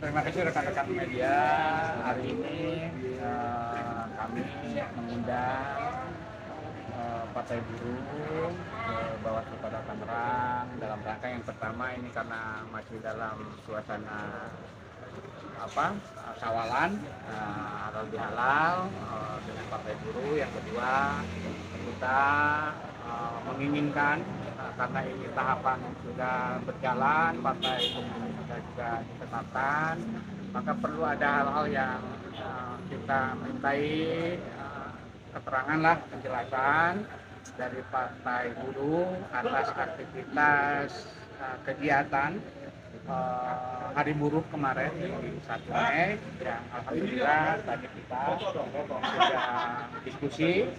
Terima kasih rekan-rekan media. Hari ini kami mengundang Partai Buruh ke Bawaslu Kota Tangerang dalam rangka yang pertama ini karena masih dalam suasana sawalan halal bihalal dengan Partai Buruh. Yang kedua, kita menginginkan karena ini tahapan sudah berjalan, partai sudah juga ditetapkan, maka perlu ada hal-hal yang kita mintai keterangan lah, penjelasan dari Partai Buruh atas aktivitas kegiatan Hari Buruh kemarin di 1 Mei yang alhamdulillah tadi kita sudah diskusi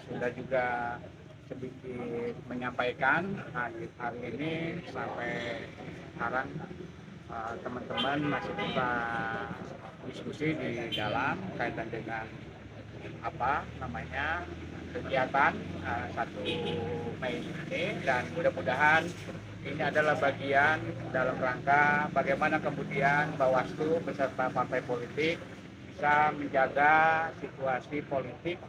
sudah juga sedikit menyampaikan hari ini sampai sekarang teman-teman masih bisa diskusi di dalam kaitan dengan kegiatan 1 Mei ini, dan mudah-mudahan ini adalah bagian dalam rangka bagaimana kemudian Bawaslu beserta partai politik bisa menjaga situasi politik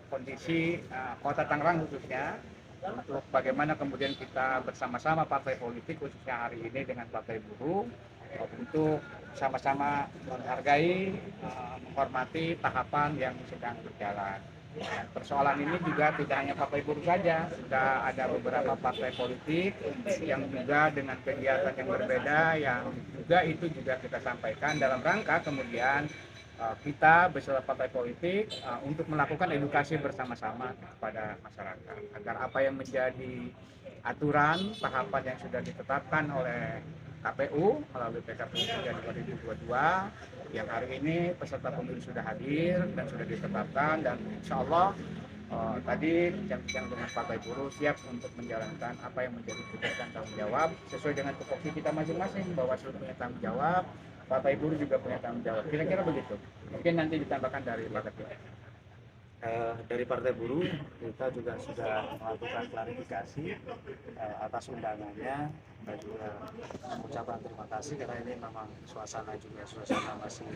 kondisi Kota Tangerang khususnya, untuk bagaimana kemudian kita bersama-sama partai politik khususnya hari ini dengan Partai Buruh untuk sama-sama menghargai, menghormati tahapan yang sedang berjalan. Persoalan ini juga tidak hanya Partai Buruh saja, sudah ada beberapa partai politik yang juga dengan kegiatan yang berbeda, yang juga itu juga kita sampaikan dalam rangka kemudian kita beserta partai politik untuk melakukan edukasi bersama-sama kepada masyarakat agar apa yang menjadi aturan tahapan yang sudah ditetapkan oleh KPU melalui PKPU 3 2022 yang hari ini peserta pemilu sudah hadir dan sudah ditetapkan, dan insya Allah tadi bincang-bincang dengan Partai Buruh siap untuk menjalankan apa yang menjadi tugas dan tanggung jawab sesuai dengan tupoksi kita masing-masing. Bawaslu punya tanggung jawab, Partai Buruh juga punya tanggung jawab. Kira-kira begitu. Mungkin nanti ditambahkan dari Partai Buruh. Dari Partai Buruh kita juga sudah melakukan klarifikasi atas undangannya, dan juga mengucapkan terima kasih karena ini memang suasana masih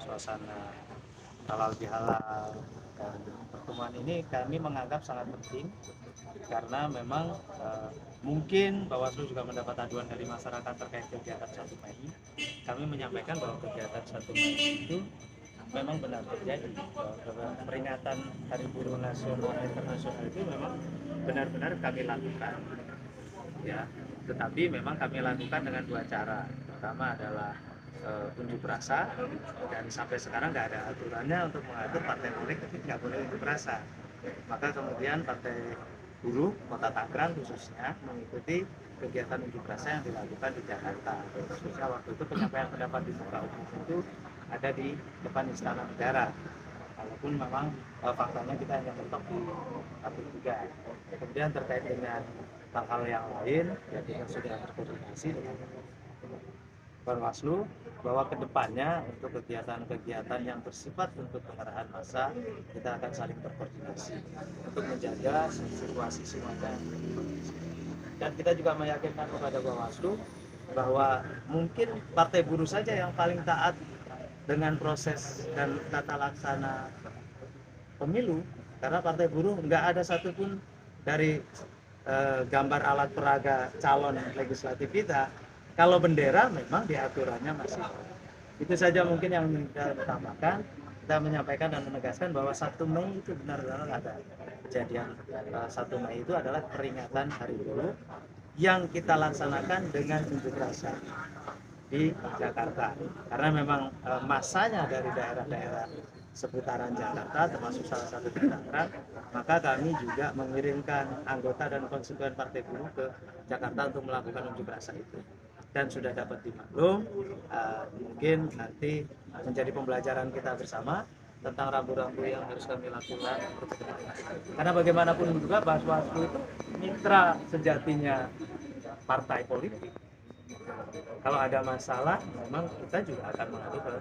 suasana halal bihalal, dan pertemuan ini kami menganggap sangat penting karena memang mungkin Bawaslu juga mendapat aduan dari masyarakat terkait kegiatan 1 Mei. Kami menyampaikan bahwa kegiatan 1 Mei itu memang benar terjadi, peringatan Hari Buruh Nasional Internasional itu memang benar-benar kami lakukan, ya. Tetapi memang kami lakukan dengan 2 cara. Pertama adalah unjuk rasa, dan sampai sekarang nggak ada aturannya untuk mengatur partai politik nggak boleh unjuk rasa. Maka kemudian Partai Buruh Kota Tangerang khususnya mengikuti kegiatan unjuk rasa yang dilakukan di Jakarta. Khususnya waktu itu penyampaian pendapat di muka umum itu ada di depan Istana Negara, walaupun memang faktanya kita hanya mentok di Kapuk 3. Kemudian terkait dengan hal-hal yang lain, ya kita sudah berkoordinasi dengan Bawaslu bahwa kedepannya untuk kegiatan-kegiatan yang bersifat untuk pengerahan massa kita akan saling berkoordinasi untuk menjaga situasi semuanya. Dan kita juga meyakinkan kepada Bawaslu bahwa mungkin Partai Buruh saja yang paling taat dengan proses dan tata laksana pemilu, karena Partai Buruh nggak ada satupun dari gambar alat peraga calon legislatif kita, kalau bendera memang diaturannya masih. Itu saja mungkin yang kita tambahkan. Kita menyampaikan dan menegaskan bahwa 1 Mei itu benar-benar ada kejadian. 1 Mei itu adalah peringatan Hari Buruh yang kita laksanakan dengan unjuk rasa di Jakarta, karena memang masanya dari daerah-daerah seputaran Jakarta termasuk salah satu di Tangerang, maka kami juga mengirimkan anggota dan konstituen Partai Buruh ke Jakarta untuk melakukan unjuk rasa itu, dan sudah dapat dimaklum. Mungkin nanti menjadi pembelajaran kita bersama tentang rambu-rambu yang harus kami lakukan untuk kedepannya. Karena bagaimanapun juga Bawaslu itu mitra sejatinya partai politik. Kalau ada masalah, memang kita juga akan mengadu ke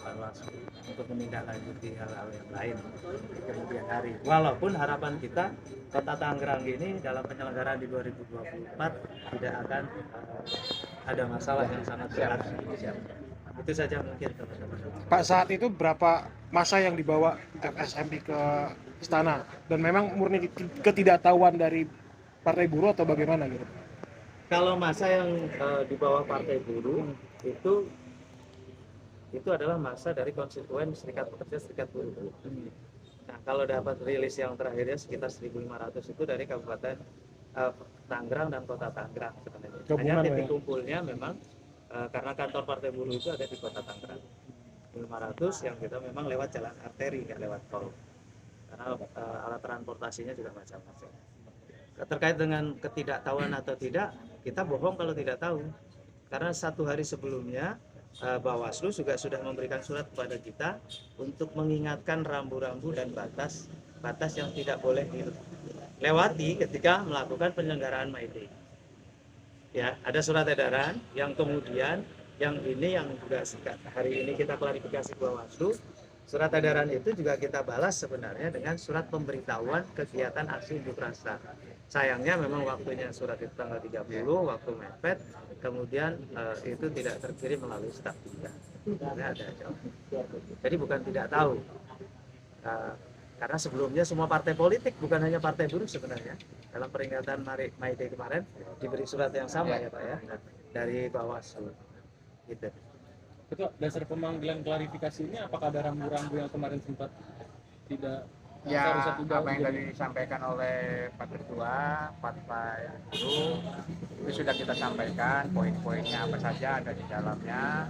Bawaslu untuk menindaklanjuti hal-hal yang lain di kemudian hari. Walaupun harapan kita Kota Tangerang ini dalam penyelenggaraan di 2024 tidak akan ada masalah yang sangat berat. Itu saja mungkin teman-teman. Pak, saat itu berapa masa yang dibawa FSMI ke istana, dan memang murni ketidaktahuan dari Partai Buruh atau bagaimana gitu? Kalau masa yang di bawah Partai Buruh itu adalah masa dari konstituen Serikat Pekerja Serikat Buruh. Nah, kalau dapat rilis yang terakhirnya sekitar 1.500 itu dari Kabupaten Tangerang dan Kota Tangerang sebenarnya. Hanya titik kumpulnya memang karena kantor Partai Buruh itu ada di Kota Tangerang. 500 yang kita memang lewat jalan arteri, nggak lewat tol. Karena alat transportasinya juga macam-macam. Terkait dengan ketidaktahuan atau tidak, kita bohong kalau tidak tahu. Karena 1 hari sebelumnya Bawaslu juga sudah memberikan surat kepada kita untuk mengingatkan rambu-rambu dan batas yang tidak boleh dilewati ketika melakukan penyelenggaraan May Day. Ya, ada surat edaran yang kemudian yang juga hari ini kita klarifikasi ke Bawaslu. Surat edaran itu juga kita balas sebenarnya dengan surat pemberitahuan kegiatan aksi unjuk rasa. Sayangnya memang waktunya surat itu tanggal 30, waktu mepet, kemudian itu tidak terkirim melalui staf juga. Jadi bukan tidak tahu, karena sebelumnya semua partai politik, bukan hanya Partai Buruh sebenarnya, dalam peringatan May Day kemarin diberi surat yang sama ya Pak ya, dari Bawaslu. Gitu. Itu dasar pemanggilan klarifikasi ini, apakah ada rambu-rambu yang kemarin sempat tidak? Ya, apa yang tadi disampaikan oleh Pak Ketua Partai Buruh itu sudah kita sampaikan, poin-poinnya apa saja ada di dalamnya.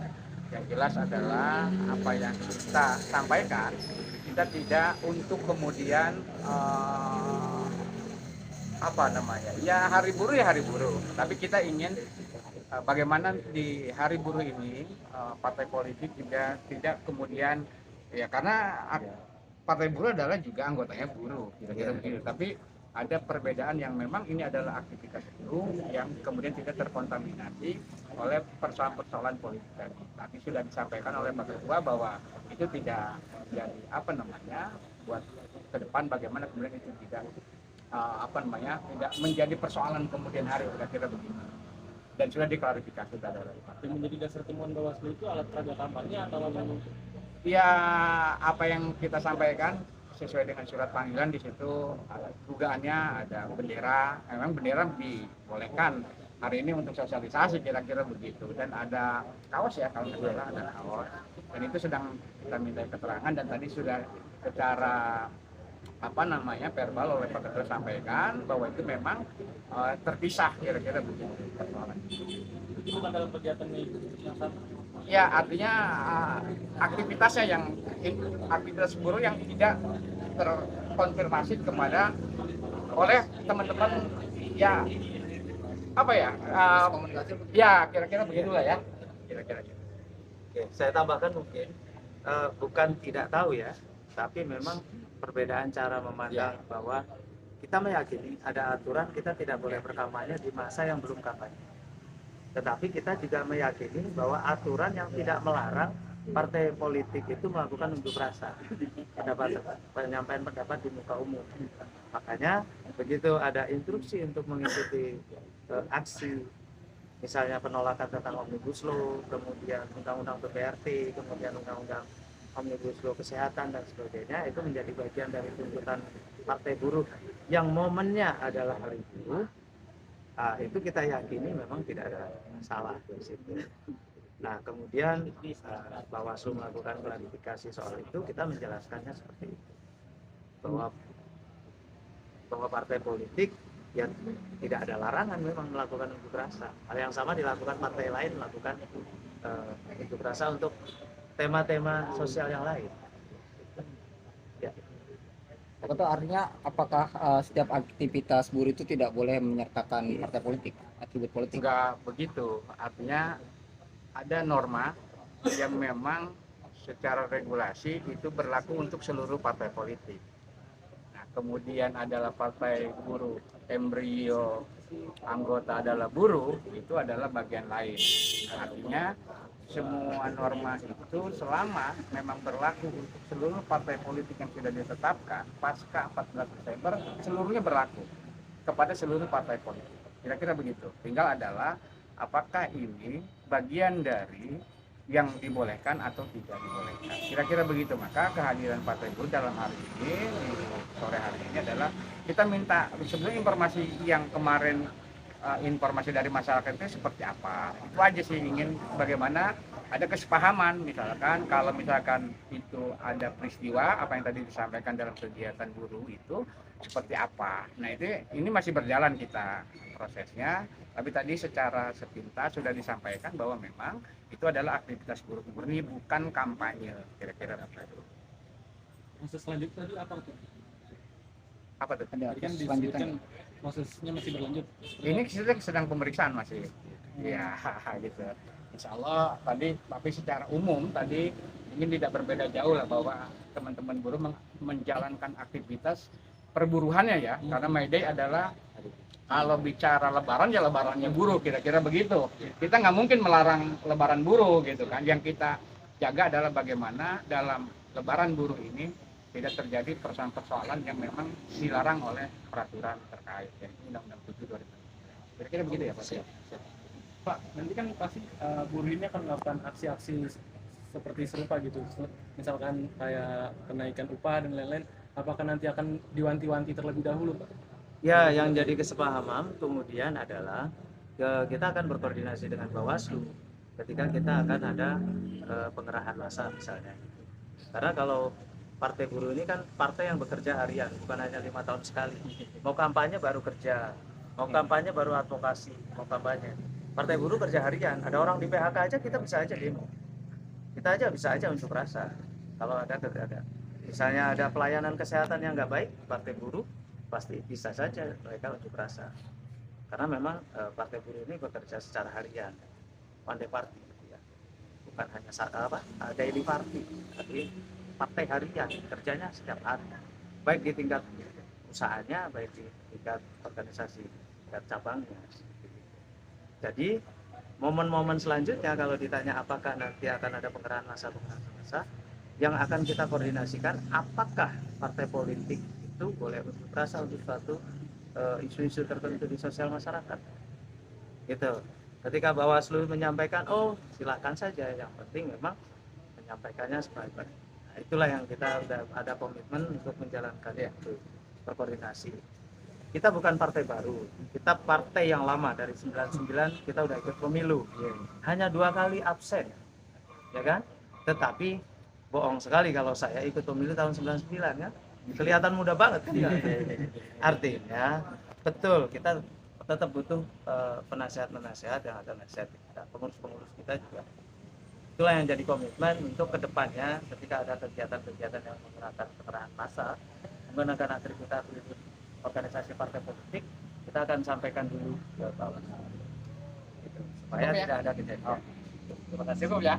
Yang jelas adalah apa yang kita sampaikan, kita tidak untuk kemudian ya hari buruh ya hari buruh, tapi kita ingin bagaimana di hari buruh ini partai politik juga tidak kemudian ya, karena Partai Buruh adalah juga anggotanya buruh, kira-kira begitu. Tapi ada perbedaan yang memang ini adalah aktivitas buruh yang kemudian tidak terkontaminasi oleh persoalan-persoalan politik tadi. Tapi sudah disampaikan oleh Pak Ketua bahwa itu tidak jadi buat ke depan bagaimana kemudian itu tidak tidak menjadi persoalan kemudian hari, kira-kira begitu. Dan sudah diklarifikasi tadi. Yang menjadi dasar temuan Bawaslu itu alat peraga kampanye atau memang? Ya, apa yang kita sampaikan sesuai dengan surat panggilan, di situ dugaannya ada bendera. Memang bendera dibolehkan hari ini untuk sosialisasi, kira-kira begitu. Dan ada kaos ya, kalau nggak salah ada kaos. Dan itu sedang kita minta keterangan, dan tadi sudah secara verbal oleh Pak Ketua sampaikan bahwa itu memang terpisah, kira-kira begitu persoalan. Itu bukan dalam kegiatan yang sama? Ya, artinya aktivitasnya aktivitas buruh yang tidak terkonfirmasi kepada oleh teman-teman ya ya kira-kira begitulah ya, kira-kira. Oke, saya tambahkan mungkin bukan tidak tahu ya, tapi memang perbedaan cara memandang bahwa kita meyakini ada aturan kita tidak boleh berkampanye di masa yang belum kampanye. Tetapi kita juga meyakini bahwa aturan yang tidak melarang partai politik itu melakukan unjuk rasa, penyampaian pendapat di muka umum. Makanya begitu ada instruksi untuk mengikuti aksi, misalnya penolakan tentang Omnibus Law, kemudian Undang-Undang PPRT, kemudian Undang-Undang Omnibus Law Kesehatan dan sebagainya, itu menjadi bagian dari tuntutan Partai Buruh yang momennya adalah hari buruh. Itu kita yakini memang tidak ada masalah di situ. Nah, kemudian Bawaslu melakukan klarifikasi soal itu, kita menjelaskannya seperti itu, bahwa partai politik ya tidak ada larangan memang melakukan unjuk rasa. Hal yang sama dilakukan partai lain, melakukan unjuk rasa untuk tema-tema sosial yang lain. Ya. Atau artinya apakah setiap aktivitas buruh itu tidak boleh menyertakan partai politik, atribut politik? Enggak begitu, artinya ada norma yang memang secara regulasi itu berlaku untuk seluruh partai politik. Nah, kemudian adalah partai buruh, embrio anggota adalah buruh, itu adalah bagian lain. Artinya semua norma itu selama memang berlaku untuk seluruh partai politik yang sudah ditetapkan pasca 14 Desember, seluruhnya berlaku kepada seluruh partai politik. Kira-kira begitu. Tinggal adalah apakah ini bagian dari yang dibolehkan atau tidak dibolehkan. Kira-kira begitu. Maka kehadiran Partai Buruh dalam hari ini, sore hari ini adalah kita minta sebenarnya informasi yang kemarin, informasi dari masyarakat itu seperti apa. Itu aja sih, ingin bagaimana ada kesepahaman, misalkan kalau misalkan itu ada peristiwa apa yang tadi disampaikan dalam kegiatan buruh itu seperti apa. Nah ini masih berjalan kita prosesnya, tapi tadi secara sepintas sudah disampaikan bahwa memang itu adalah aktivitas buruh murni, bukan kampanye, kira-kira apa itu. Proses selanjutnya tadi apa tuh? Apa tuh? Ada Tadi kan lanjutan. disebutkan prosesnya masih berlanjut. Ini kita sedang pemeriksaan masih. Ya, gitu. Insya Allah tadi, tapi secara umum tadi ingin tidak berbeda jauh lah bahwa teman-teman buruh menjalankan aktivitas perburuhannya ya, karena May Day adalah kalau bicara lebaran ya lebarannya buruh, kira-kira begitu. Kita nggak mungkin melarang lebaran buruh gitu kan. Yang kita jaga adalah bagaimana dalam lebaran buruh ini tidak terjadi persoalan-persoalan yang memang dilarang oleh peraturan terkait, yaitu Undang-Undang 7 2009. Kira-kira begitu ya Pak? Pak, nanti kan pasti buruh ini akan melakukan aksi-aksi seperti serupa gitu. Misalkan kayak kenaikan upah dan lain-lain. Apakah nanti akan diwanti-wanti terlebih dahulu, Pak? Ya, yang jadi kesepahaman kemudian adalah kita akan berkoordinasi dengan Bawaslu ketika kita akan ada pengerahan massa misalnya. Karena kalau Partai Buruh ini kan partai yang bekerja harian, bukan hanya 5 tahun sekali. Mau kampanye baru kerja, mau kampanye baru advokasi, mau kampanye. Partai Buruh kerja harian, ada orang di PHK aja kita bisa aja demo. Kita aja bisa aja unjuk rasa. Kalau ada misalnya ada pelayanan kesehatan yang nggak baik, Partai Buruh pasti bisa saja mereka unjuk rasa. Karena memang Partai Buruh ini bekerja secara harian, one day party, ya. Bukan hanya daily party, tapi partai harian, kerjanya setiap hari, baik di tingkat usahanya, baik di tingkat organisasi, tingkat cabangnya. Jadi momen-momen selanjutnya kalau ditanya apakah nanti akan ada pengerahan massa, yang akan kita koordinasikan apakah partai politik itu boleh unjuk rasa untuk suatu isu-isu tertentu di sosial masyarakat. Gitu. Ketika Bawaslu menyampaikan, oh silakan saja, yang penting memang menyampaikannya sebaik-baiknya. Nah, itulah yang kita sudah ada komitmen untuk menjalankan itu, berkoordinasi. Kita bukan partai baru, kita partai yang lama dari 99 kita udah ikut pemilu, hanya 2 kali absen, ya kan? Tetapi bohong sekali kalau saya ikut pemilu tahun 99 kan, kelihatan muda banget kan? Artinya betul kita tetap butuh penasihat-penasihat yang akan nasihat kita, pengurus-pengurus kita juga. Itulah yang jadi komitmen untuk kedepannya ketika ada kegiatan-kegiatan yang menggunakan pengerahan massa, menggunakan atribut organisasi partai politik, kita akan sampaikan dulu ke bawah gitu, supaya tidak ada kejadian. Terima kasih Bu ya.